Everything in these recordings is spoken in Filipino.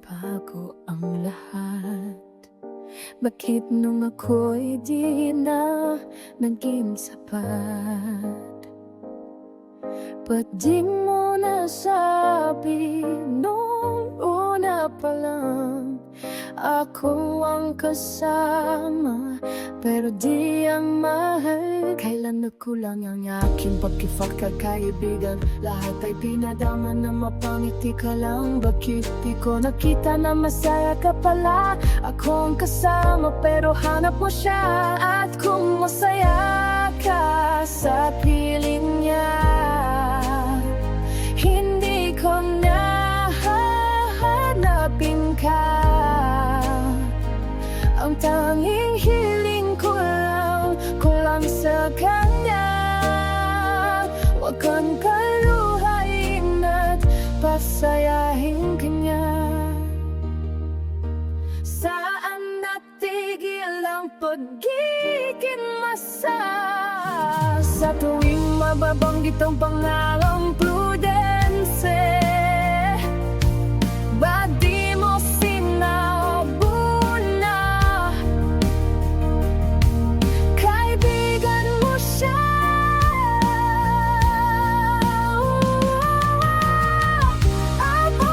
nagbago ang lahat? Bakit nung ako'y di na naging sapat? Ba't di mo nasabi nung una pa lang ako ang kasama, pero di ang mahal? Kailan nagkulang ang aking pagkikaibigan? Lahat ay pinadama na mapangiti ka lang. Bakit di ko nakita na masaya ka pala? Ako ang kasama pero hanap mo siya. At kung masaya ka sa piling niya, hindi ko na hahanapin ka. Ang tanging hiling ko lang sa kanya, huwag kang kaluhain at pasayahin kanya. Saan natigil ang pagiging masa? Sa tuwing mababanggit ang pangalang Prudence, ba't di mo sinabuna? Kaibigan mo siya. Ako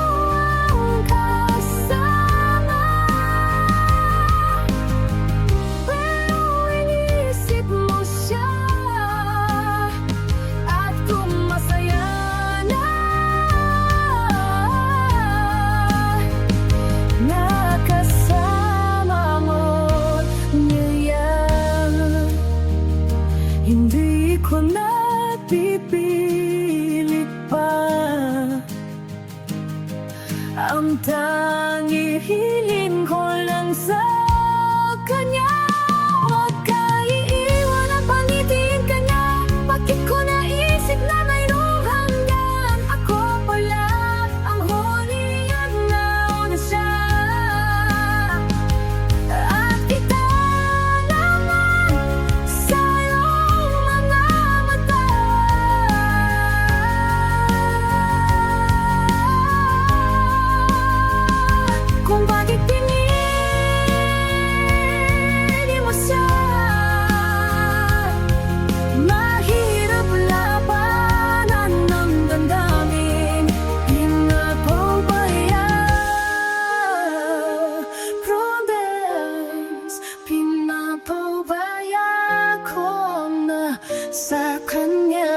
ang kasama, pero inisip mo siya. At kung masaya na nakasama mo niya, hindi ko na pipilit pa. Ang tanging hiling ko lang sa kanya, huwag ka iiwan at pangitiin ka niya. Bakit ko naisip na mayroong hanggan? Ako pala ang huli at nauna siya. At kita naman sa iyong mga mata. Kung bakit pinili mo siya, mahirap labanan ng damdamin. Pinapabaya, Prudence, pinapabaya ko na sa kanya.